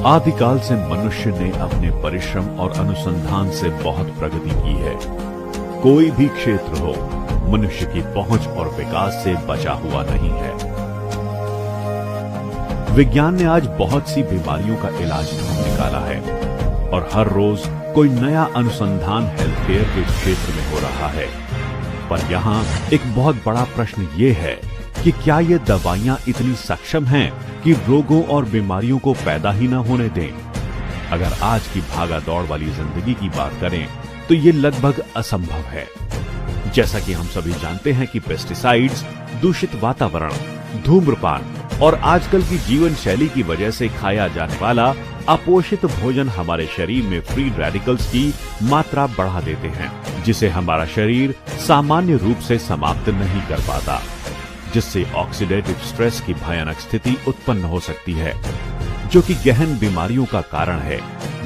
आदिकाल से मनुष्य ने अपने परिश्रम और अनुसंधान से बहुत प्रगति की है। कोई भी क्षेत्र हो, मनुष्य की पहुंच और विकास से बचा हुआ नहीं है। विज्ञान ने आज बहुत सी बीमारियों का इलाज ढूंढ निकाला है और हर रोज कोई नया अनुसंधान हेल्थ केयर के क्षेत्र में हो रहा है। पर यहां एक बहुत बड़ा प्रश्न ये है कि क्या ये दवाइयां इतनी सक्षम हैं कि रोगों और बीमारियों को पैदा ही न होने दें? अगर आज की भागा दौड़ वाली जिंदगी की बात करें तो ये लगभग असंभव है। जैसा कि हम सभी जानते हैं कि पेस्टिसाइड्स, दूषित वातावरण, धूम्रपान और आजकल की जीवन शैली की वजह से खाया जाने वाला अपोषित भोजन हमारे शरीर में फ्री रेडिकल्स की मात्रा बढ़ा देते हैं, जिसे हमारा शरीर सामान्य रूप से समाप्त नहीं कर पाता, जिससे ऑक्सीडेटिव स्ट्रेस की भयानक स्थिति उत्पन्न हो सकती है, जो कि गहन बीमारियों का कारण है,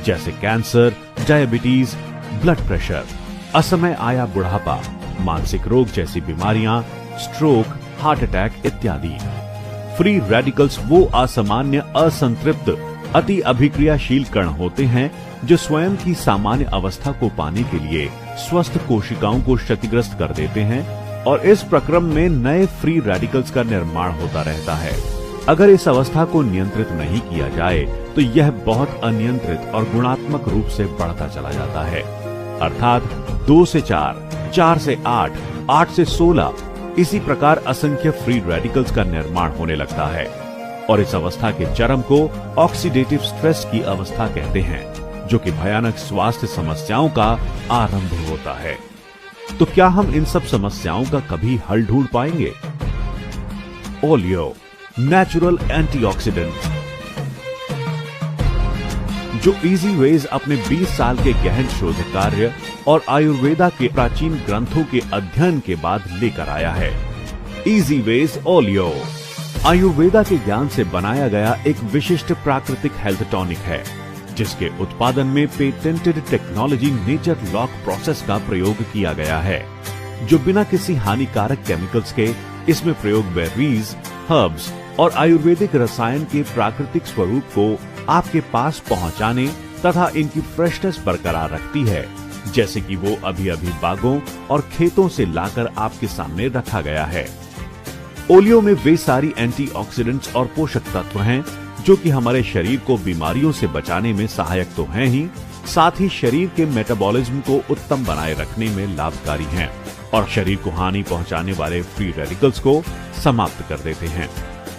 जैसे कैंसर, डायबिटीज, ब्लड प्रेशर, असमय आया बुढ़ापा, मानसिक रोग जैसी बीमारियां, स्ट्रोक, हार्ट अटैक इत्यादि। फ्री रेडिकल्स वो असामान्य, असंतृप्त, अति अभिक्रियाशील कण होते हैं जो स्वयं की सामान्य अवस्था को पाने के लिए स्वस्थ कोशिकाओं को क्षतिग्रस्त कर देते हैं और इस प्रक्रम में नए फ्री रेडिकल्स का निर्माण होता रहता है। अगर इस अवस्था को नियंत्रित नहीं किया जाए तो यह बहुत अनियंत्रित और गुणात्मक रूप से बढ़ता चला जाता है, अर्थात 2 से 4, 4 से 8, 8 से 16, इसी प्रकार असंख्य फ्री रेडिकल्स का निर्माण होने लगता है और इस अवस्था के चरम को ऑक्सीडेटिव स्ट्रेस की अवस्था कहते हैं, जो कि भयानक स्वास्थ्य समस्याओं का आरंभ होता है। तो क्या हम इन सब समस्याओं का कभी हल ढूंढ पाएंगे? Oleo, natural antioxidant. जो इजी वेज अपने 20 साल के गहन शोध कार्य और आयुर्वेदा के प्राचीन ग्रंथों के अध्ययन के बाद लेकर आया है। इजी वेज ओलियो आयुर्वेदा के ज्ञान से बनाया गया एक विशिष्ट प्राकृतिक हेल्थ टॉनिक है, जिसके उत्पादन में patented technology nature lock process का प्रयोग किया गया है, जो बिना किसी हानिकारक केमिकल्स के इसमें प्रयोग बेरीज, हर्ब्स और आयुर्वेदिक रसायन के प्राकृतिक स्वरूप को आपके पास पहुंचाने तथा इनकी फ्रेशनेस बरकरार रखती है, जैसे कि वो अभी अभी बागों और खेतों से लाकर आपके सामने रखा गया है। ओलियो में वे सारी एंटीऑक्सीडेंट्स और पोषक तत्व हैं जो कि हमारे शरीर को बीमारियों से बचाने में सहायक तो हैं ही, साथ ही शरीर के मेटाबॉलिज्म को उत्तम बनाए रखने में लाभकारी हैं और शरीर को हानि पहुंचाने वाले फ्री रेडिकल्स को समाप्त कर देते हैं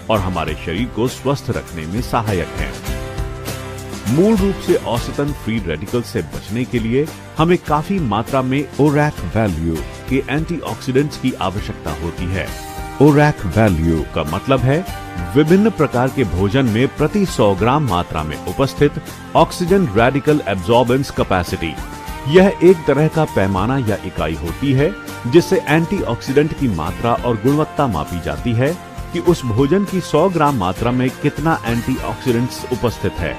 और हमारे शरीर को स्वस्थ रखने में सहायक हैं। मूल रूप से औसतन फ्री रेडिकल्स से बचने के लिए हमें काफी मात्रा में ओरैक वैल्यू के एंटीऑक्सीडेंट्स की आवश्यकता होती है। ओरैक वैल्यू का मतलब है विभिन्न प्रकार के भोजन में प्रति 100 ग्राम मात्रा में उपस्थित ऑक्सीजन रेडिकल एब्जॉर्बेंस कैपेसिटी। यह एक तरह का पैमाना या इकाई होती है जिससे एंटीऑक्सीडेंट की मात्रा और गुणवत्ता मापी जाती है कि उस भोजन की 100 ग्राम मात्रा में कितना एंटीऑक्सीडेंट्स उपस्थित है।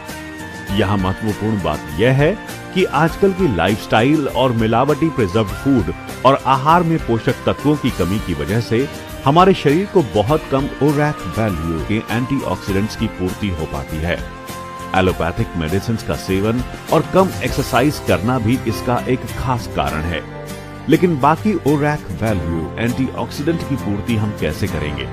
यहाँ महत्वपूर्ण बात यह है कि आजकल की लाइफस्टाइल और मिलावटी प्रिजर्व्ड फूड और आहार में पोषक तत्वों की कमी की वजह से हमारे शरीर को बहुत कम ओरैक वैल्यू के एंटीऑक्सीडेंट्स की पूर्ति हो पाती है। एलोपैथिक मेडिसिन का सेवन और कम एक्सरसाइज करना भी इसका एक खास कारण है। लेकिन बाकी ओरैक वैल्यू एंटीऑक्सीडेंट की पूर्ति हम कैसे करेंगे?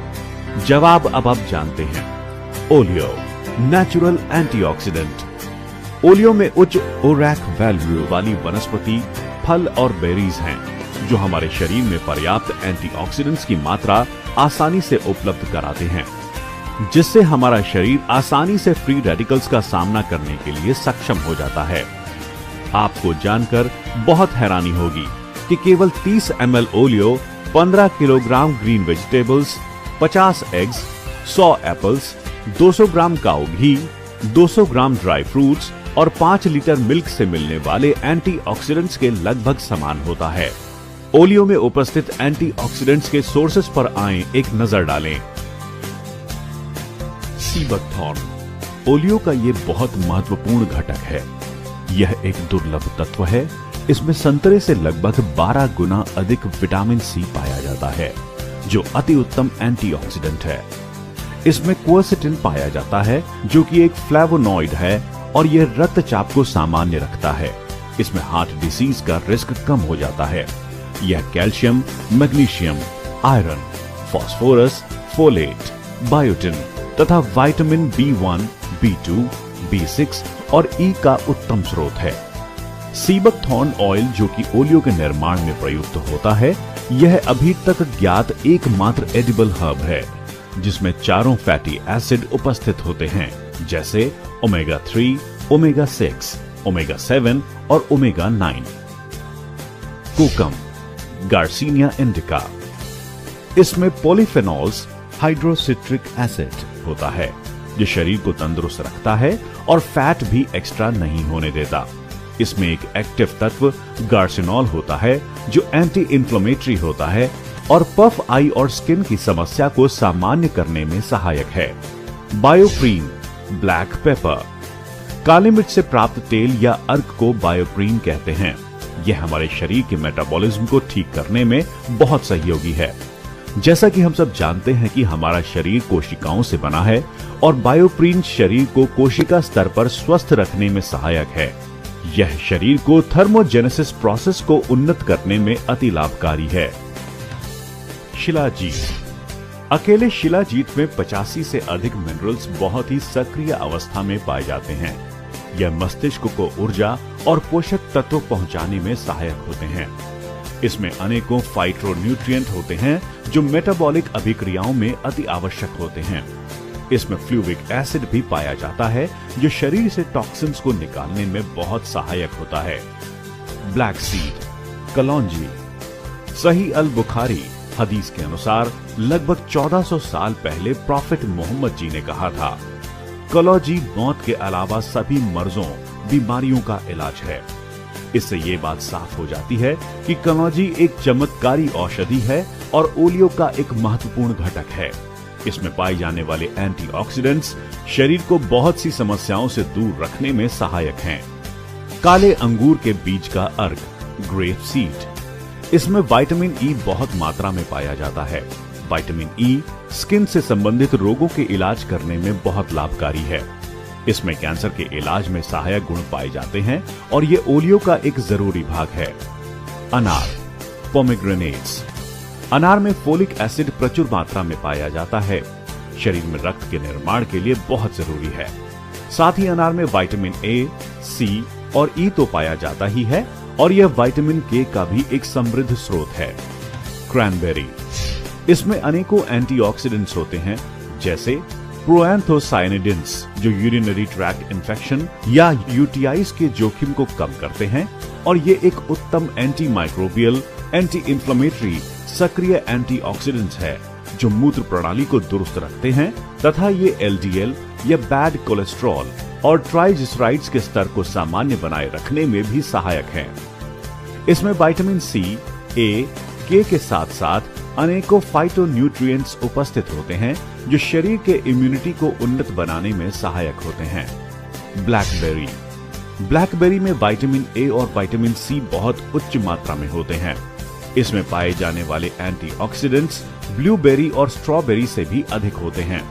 जवाब अब आप जानते हैं। Oleo, natural antioxidant. ओलियो में उच्च ओरैक वैल्यू वाली वनस्पति, फल और बेरीज हैं, जो हमारे शरीर में पर्याप्त एंटीऑक्सीडेंट्स की मात्रा आसानी से उपलब्ध कराते हैं, जिससे हमारा शरीर आसानी से फ्री रेडिकल्स का सामना करने के लिए सक्षम हो जाता है। आपको जानकर बहुत हैरानी होगी कि केवल 30 ml oleo 15 kilogram green vegetables, 50 eggs, 100 apples, 200 ग्राम काऊ घी, 200 ग्राम ड्राई फ्रूट्स और 5 लीटर मिल्क से मिलने वाले एंटीऑक्सीडेंट्स के लगभग समान होता है। ओलियो में उपस्थित एंटीऑक्सीडेंट्स के सोर्सेस पर आएं एक नजर डालें। Sea buckthorn. ओलियो का ये बहुत महत्वपूर्ण घटक है। यह एक दुर्लभ तत्व है। इसमें संतरे से लगभग 12 गुना अधिक विटामिन सी पाया जाता है, जो अति उत्तम एंटीऑक्सीडेंट है। इसमें क्वर्सेटिन पाया जाता है जो कि एक फ्लेवोनॉइड है और यह रक्तचाप को सामान्य रखता है। इसमें हार्ट डिसीज का रिस्क कम हो जाता है। यह calcium, magnesium, iron, phosphorus, folate, biotin तथा विटामिन B1, B2, B6 और E का उत्तम स्रोत है। सीबकथॉर्न ऑयल जो कि ओलियो के निर्माण में प्रयुक्त होता है, यह अभी तक ज्ञात एकमात्र एडिबल हर्ब है जिसमें चारों फैटी एसिड उपस्थित होते हैं, जैसे ओमेगा 3, ओमेगा 6, ओमेगा 7 और ओमेगा 9। कोकम, गार्सिनिया इंडिका। इसमें पॉलीफेनॉल्स, हाइड्रोसिट्रिक एसिड होता है जो शरीर को तंदुरुस्त रखता है और फैट भी एक्स्ट्रा नहीं होने देता। इसमें एक एक्टिव तत्व गार्सिनॉल होता है जो एंटी इंफ्लेमेटरी होता है और पफ आई और स्किन की समस्या को सामान्य करने में सहायक है। बायोप्रीन, ब्लैक पेपर। काली मिर्च से प्राप्त तेल या अर्क को बायोप्रीन कहते हैं। यह हमारे शरीर के मेटाबॉलिज्म को ठीक करने में बहुत सहयोगी है। जैसा कि हम सब जानते हैं कि हमारा शरीर कोशिकाओं से बना है और बायोप्रीन शरीर को कोशिका स्तर पर स्वस्थ रखने में सहायक है। यह शरीर को थर्मोजेनेसिस प्रोसेस को उन्नत करने में अति लाभकारी है। शिलाजीत। अकेले शिलाजीत में 85 से अधिक मिनरल्स बहुत ही सक्रिय अवस्था में पाए जाते हैं। यह मस्तिष्क को ऊर्जा और पोषक तत्व पहुंचाने में सहायक होते हैं। इसमें अनेकों फाइटोन्यूट्रिएंट होते हैं जो मेटाबॉलिक अभिक्रियाओं में अति आवश्यक होते हैं। इसमें फ्लूविक एसिड भी पाया जाता है जो शरीर से टॉक्सिन्स को निकालने में बहुत सहायक होता है। ब्लैक सीड, कलौंजी। सही अल बुखारी हदीस के अनुसार लगभग 1400 साल पहले प्रॉफेट मोहम्मद जी ने कहा था, कलौंजी मौत के अलावा सभी मर्जों, बीमारियों का इलाज है। इससे ये बात साफ हो जाती है कि कलौंजी एक चमत्कारी औषधि है और ओलियो का एक महत्वपूर्ण घटक है। इसमें पाए जाने वाले एंटीऑक्सीडेंट्स शरीर को बहुत सी समस्याओं से दूर रखने में सहायक हैं। काले अंगूर के बीज का अर्क, ग्रेप सीड। इसमें विटामिन ई बहुत मात्रा में पाया जाता है। विटामिन ई स्किन से संबंधित रोगों के इलाज करने में बहुत लाभकारी है। इसमें कैंसर के इलाज में सहायक गुण पाए जाते हैं और ये ओलियो का एक जरूरी भाग है। अनार, पोमेग्रेनेट्स। अनार में फोलिक एसिड प्रचुर मात्रा में पाया जाता है, शरीर में रक्त के निर्माण के लिए बहुत जरूरी है। साथ ही अनार में विटामिन ए, सी और ई तो पाया जाता ही है और यह विटामिन के का भी एक समृद्ध स्रोत है। क्रैनबेरी। इसमें अनेकों एंटीऑक्सीडेंट्स होते हैं जैसे प्रोएंथोसाइनिडिन्स जो यूरिनरी ट्रैक्ट इन्फेक्शन या यूटीआईज के जोखिम को कम करते हैं और ये एक उत्तम एंटी माइक्रोबियल, एंटी इंफ्लेमेटरी सक्रिय एंटीऑक्सीडेंट्स है जो मूत्र प्रणाली को दुरुस्त रखते हैं तथा ये एलडीएल या बैड कोलेस्ट्रॉल और ट्राइग्लिसराइड्स के स्तर को सामान्य बनाए रखने में भी सहायक है। इसमें विटामिन सी, ए, के साथ साथ अनेकों फाइटोन्यूट्रिएंट्स उपस्थित होते हैं जो शरीर के इम्यूनिटी को उन्नत बनाने में सहायक होते हैं। ब्लैकबेरी। ब्लैकबेरी में विटामिन ए और विटामिन सी बहुत उच्च मात्रा में होते हैं। इसमें पाए जाने वाले एंटीऑक्सीडेंट्स ब्लूबेरी और स्ट्रॉबेरी से भी अधिक होते हैं,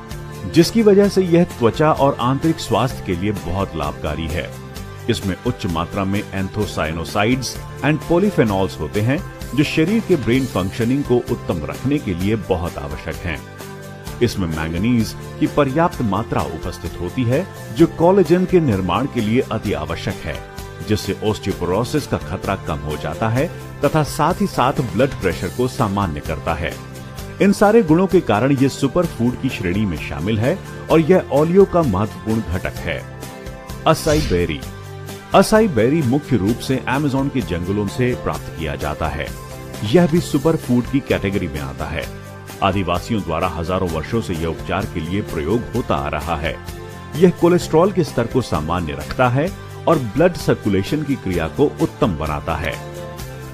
जिसकी वजह से यह त्वचा और आंतरिक स्वास्थ्य के लिए बहुत लाभकारी है। इसमें उच्च मात्रा में एंथोसाइनोसाइड्स एंड पॉलीफेनॉल्स होते हैं जो शरीर के ब्रेन फंक्शनिंग को उत्तम रखने के लिए बहुत आवश्यक हैं। इसमें मैंगनीज की पर्याप्त मात्रा उपस्थित होती है जो कोलेजन के निर्माण के लिए अति आवश्यक है, जिससे ऑस्टियोपोरोसिस का खतरा कम हो जाता है तथा साथ ही साथ ब्लड प्रेशर को सामान्य करता है। इन सारे गुणों के कारण ये सुपर फूड की श्रेणी में शामिल है और यह ओलियो का महत्वपूर्ण घटक है। Acai berry. असाई बेरी मुख्य रूप से अमेज़न के जंगलों से प्राप्त किया जाता है। यह भी सुपर फूड की कैटेगरी में आता है। आदिवासियों द्वारा हजारों वर्षों से यह उपचार के लिए प्रयोग होता आ रहा है। यह कोलेस्ट्रॉल के स्तर को सामान्य रखता है और ब्लड सर्कुलेशन की क्रिया को उत्तम बनाता है।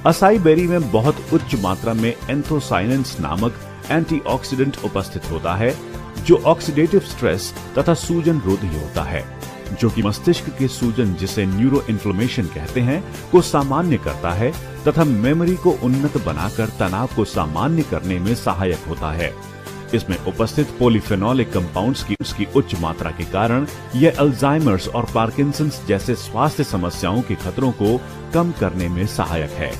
असाई बेरी में बहुत उच्च मात्रा में एंथोसाइनेंस नामक एंटीऑक्सीडेंट उपस्थित होता है जो ऑक्सीडेटिव स्ट्रेस तथा सूजन रोधी होता है, जो कि मस्तिष्क के सूजन जिसे न्यूरो इन्फ्लेमेशन कहते हैं को सामान्य करता है तथा मेमोरी को उन्नत बनाकर तनाव को सामान्य करने में सहायक होता है। इसमें उपस्थित पॉलीफेनोलिक कंपाउंड्स की उच्च मात्रा के कारण यह अल्जाइमर्स और पार्किंसंस जैसे स्वास्थ्य समस्याओं के खतरों को कम करने में सहायक है।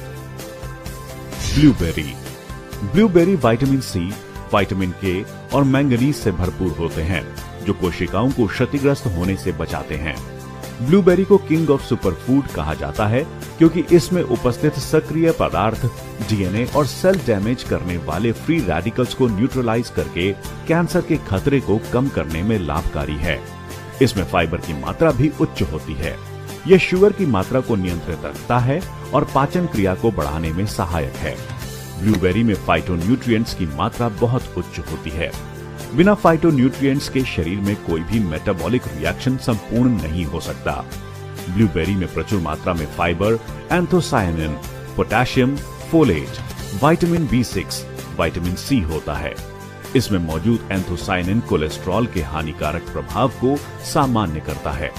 ब्लूबेरी विटामिन सी, विटामिन के और मैंगनीज से भरपूर होते हैं, जो कोशिकाओं को क्षतिग्रस्त होने से बचाते हैं। ब्लूबेरी को किंग ऑफ सुपरफूड कहा जाता है क्योंकि इसमें उपस्थित सक्रिय पदार्थ डीएनए और सेल डैमेज करने वाले फ्री रेडिकल्स को न्यूट्रलाइज करके कैंसर के खतरे को कम करने में लाभकारी है। इसमें फाइबर की मात्रा भी उच्च होती है। यह शुगर की मात्रा को नियंत्रित रखता है और पाचन क्रिया को बढ़ाने में सहायक है। ब्लूबेरी में फाइटोन्यूट्रिएंट्स की मात्रा बहुत उच्च होती है। बिना फाइटोन्यूट्रिएंट्स के शरीर में कोई भी मेटाबॉलिक रिएक्शन संपूर्ण नहीं हो सकता। ब्लूबेरी में प्रचुर मात्रा में fibre, anthocyanin, potassium, folate, vitamin B6, vitamin C होता है। इसमें मौजूद एंथोसायनिन कोलेस्ट्रॉल के हानिकारक प्रभाव को सामान्य करता है।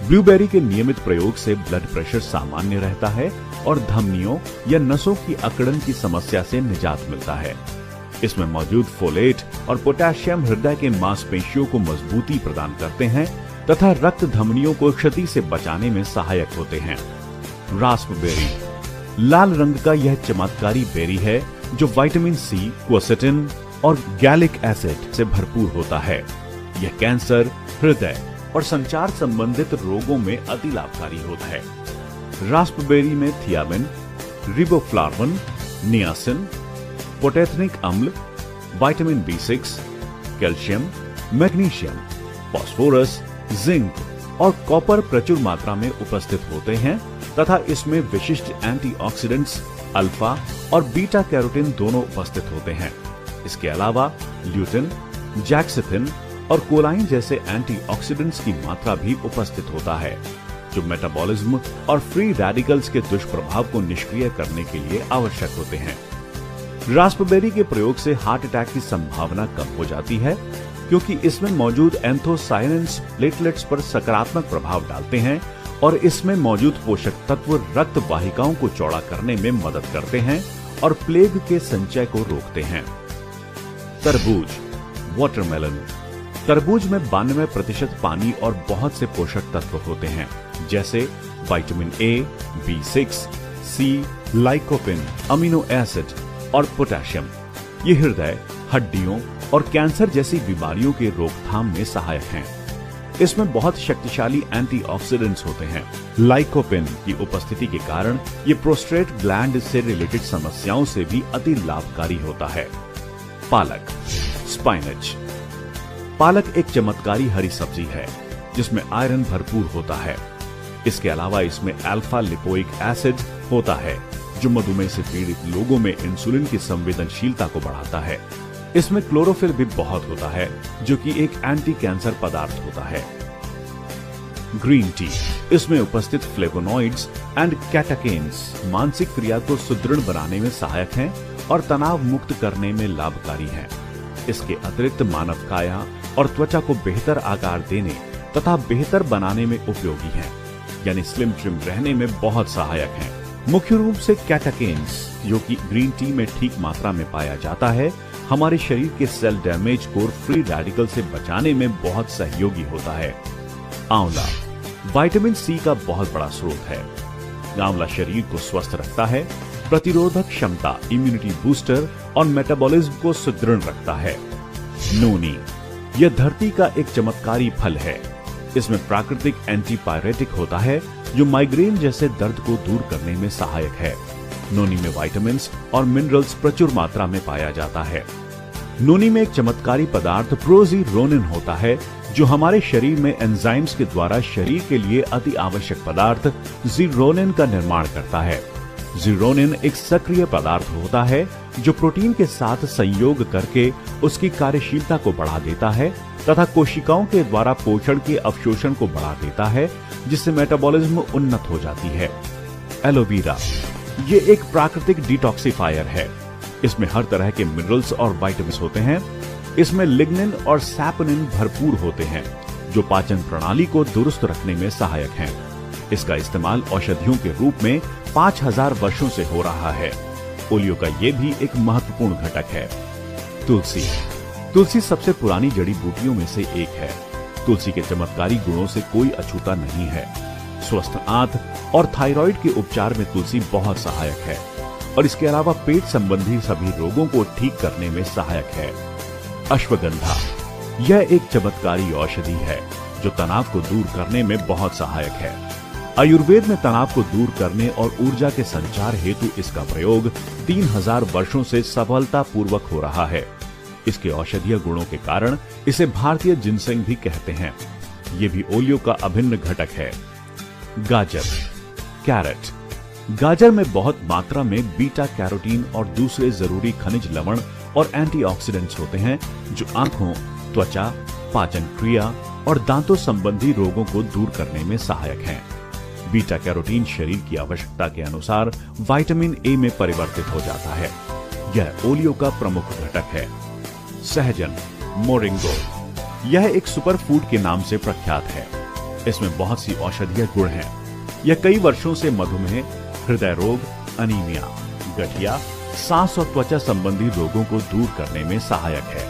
ब्लूबेरी के नियमित प्रयोग से ब्लड प्रेशर सामान्य रहता है और धमनियों या नसों की अकड़न की समस्या से निजात मिलता है। इसमें मौजूद फोलेट और पोटेशियम हृदय के मांसपेशियों को मजबूती प्रदान करते हैं तथा रक्त धमनियों को क्षति से बचाने में सहायक होते हैं। रास्पबेरी लाल रंग का यह चमत्कारी बेरी है जो विटामिन सी, क्वरसेटिन और गैलिक एसिड से भरपूर होता है। यह कैंसर, हृदय और संचार संबंधित रोगों में अति लाभकारी होता है। रास्पबेरी में थियामिन, रिबोफ्लाविन, नियासिन, पोटेथनिक अम्ल, vitamin B6, calcium, magnesium, phosphorus, zinc और कॉपर प्रचुर मात्रा में उपस्थित होते हैं तथा इसमें विशिष्ट एंटीऑक्सीडेंट्स अल्फा और बीटा कैरोटीन दोनों उपस्थित होते हैं। इसके अलावा ल्यूटिन, जैक्सिथिन और कोलाइन जैसे एंटीऑक्सीडेंट्स की मात्रा भी उपस्थित होता है, जो मेटाबॉलिज्म और फ्री रेडिकल्स के दुष्प्रभाव को निष्क्रिय करने के लिए आवश्यक होते हैं। रास्पबेरी के प्रयोग से हार्ट अटैक की संभावना कम हो जाती है क्योंकि इसमें मौजूद एंथोसायनिन्स प्लेटलेट्स पर सकारात्मक प्रभाव डालते हैं और इसमें मौजूद पोषक तत्व रक्त वाहिकाओं को चौड़ा करने में मदद करते हैं और प्लेग के संचय को रोकते हैं। तरबूज, वाटरमेलन। तरबूज में 92% पानी और बहुत से पोषक तत्व होते हैं जैसे vitamin A, B6, C, lycopene, amino acid और पोटेशियम। ये हृदय, हड्डियों और कैंसर जैसी बीमारियों के रोकथाम में सहायक हैं। इसमें बहुत शक्तिशाली एंटीऑक्सीडेंट्स होते हैं। लाइकोपिन की उपस्थिति के कारण ये प्रोस्टेट ग्लैंड से रिलेटेड समस्याओं से भी अति लाभकारी होता है। पालक, स्पाइनच। पालक एक चमत्कारी हरी सब्जी है जिसमें आयरन भरपूर होता है। इसके अलावा इसमें अल्फा लिपोइक एसिड होता है जो मधुमेह से पीड़ित लोगों में इंसुलिन की संवेदनशीलता को बढ़ाता है। इसमें क्लोरोफिल भी बहुत होता है जो कि एक एंटी कैंसर पदार्थ होता है। ग्रीन टी, इसमें उपस्थित फ्लेवोनॉइड्स एंड कैटाकेन्स मानसिक क्रिया को सुदृढ़ बनाने में सहायक हैं और तनाव मुक्त करने में लाभकारी हैं। इसके अतिरिक्त मानव काया और त्वचा को बेहतर आकार देने तथा बेहतर बनाने में उपयोगी हैं, यानी स्लिम ट्रिम रहने में बहुत सहायक हैं। मुख्य रूप से कैटाकेन्स जो कि ग्रीन टी में ठीक मात्रा में पाया जाता है, हमारे शरीर के सेल डैमेज को फ्री रेडिकल से बचाने में बहुत सहयोगी होता है। आंवला विटामिन सी का बहुत बड़ा स्रोत है। आंवला शरीर को स्वस्थ रखता है, प्रतिरोधक क्षमता, इम्यूनिटी बूस्टर और मेटाबॉलिज्म को सुदृढ़ रखता है। नोनी, यह धरती का एक चमत्कारी फल है। इसमें प्राकृतिक एंटीपायरेटिक होता है जो माइग्रेन जैसे दर्द को दूर करने में सहायक है। नोनी में विटामिन्स और मिनरल्स प्रचुर मात्रा में पाया जाता है। नोनी में एक चमत्कारी पदार्थ प्रोजीरोनिन होता है जो हमारे शरीर में एंजाइम्स के द्वारा शरीर के लिए अति आवश्यक पदार्थ जीरोनिन का निर्माण करता है। जीरोनिन एक सक्रिय पदार्थ होता है जो प्रोटीन के साथ संयोग करके उसकी कार्यशीलता को बढ़ा देता है तथा कोशिकाओं के द्वारा पोषण के अवशोषण को बढ़ा देता है, जिससे मेटाबॉलिज्म उन्नत हो जाती है। एलोवेरा, ये एक प्राकृतिक डिटॉक्सिफायर है। इसमें हर तरह के मिनरल्स और विटामिन्स होते हैं। इसमें लिग्निन और सैपोनिन भरपूर होते हैं जो पाचन प्रणाली को दुरुस्त रखने में सहायक हैं। इसका इस्तेमाल औषधियों के रूप में 5000 वर्षों से हो रहा है। ओलियो का ये भी एक महत्वपूर्ण घटक है। तुलसी, तुलसी सबसे पुरानी जड़ी बूटियों में से एक है। तुलसी के चमत्कारी गुणों से कोई अछूता नहीं है। स्वस्थ आंत और थायराइड के उपचार में तुलसी बहुत सहायक है और इसके अलावा पेट संबंधी सभी रोगों को ठीक करने में सहायक है। अश्वगंधा, यह एक चमत्कारी औषधि है जो तनाव को दूर करने में बहुत सहायक है। आयुर्वेद में तनाव को दूर करने और ऊर्जा के संचार हेतु इसका प्रयोग 3000 वर्षों से सफलतापूर्वक हो रहा है। इसके औषधीय गुणों के कारण इसे भारतीय जिनसेंग भी कहते हैं। ये भी ओलियो का अभिन्न घटक है। गाजर, कैरेट, गाजर में बहुत मात्रा में बीटा कैरोटीन और दूसरे जरूरी खनिज लवण और एंटीऑक्सीडेंट्स होते हैं जो आंखों, त्वचा, पाचन क्रिया और दांतों संबंधी रोगों को दूर करने में सहायक हैं। बीटा कैरोटीन शरीर की आवश्यकता के अनुसार विटामिन ए में परिवर्तित हो जाता है। यह ओलियो का प्रमुख घटक है। सहजन, मोरिंगो, यह एक सुपर फूड के नाम से प्रख्यात है। इसमें बहुत सी औषधीय गुण हैं। यह कई वर्षों से मधुमेह, हृदय रोग, अनीमिया, गठिया, सांस और त्वचा संबंधी रोगों को दूर करने में सहायक है।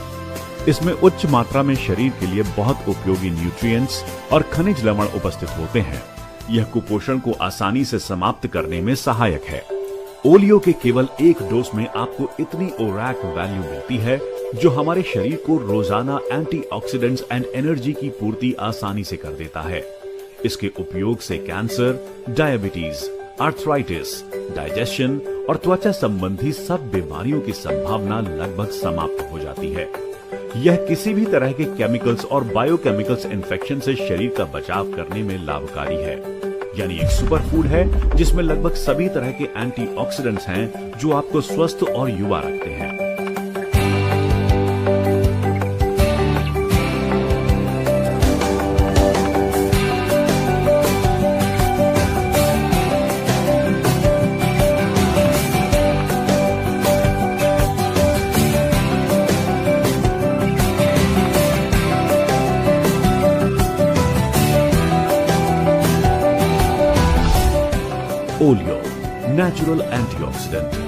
इसमें उच्च मात्रा में शरीर के लिए बहुत उपयोगी न्यूट्रिएंट्स और खनिज लवण उपस्थित होते हैं। यह कुपोषण को आसानी से समाप्त करने में सहायक है। ओलियो के केवल एक डोज में आपको इतनी ओरैक वैल्यू मिलती है जो हमारे शरीर को रोजाना एंटीऑक्सीडेंट्स एंड एनर्जी की पूर्ति आसानी से कर देता है। इसके उपयोग से कैंसर, डायबिटीज, आर्थराइटिस, डाइजेशन और त्वचा संबंधी सब बीमारियों की संभावना लगभग समाप्त हो जाती है। यह किसी भी तरह के केमिकल्स और बायोकेमिकल्स इन्फेक्शन से शरीर का बचाव करने में लाभकारी है। यानी एक सुपर फूड है जिसमें लगभग सभी तरह के एंटीऑक्सीडेंट्स हैं जो आपको स्वस्थ और युवा रखते हैं। Oleo, natural antioxidant.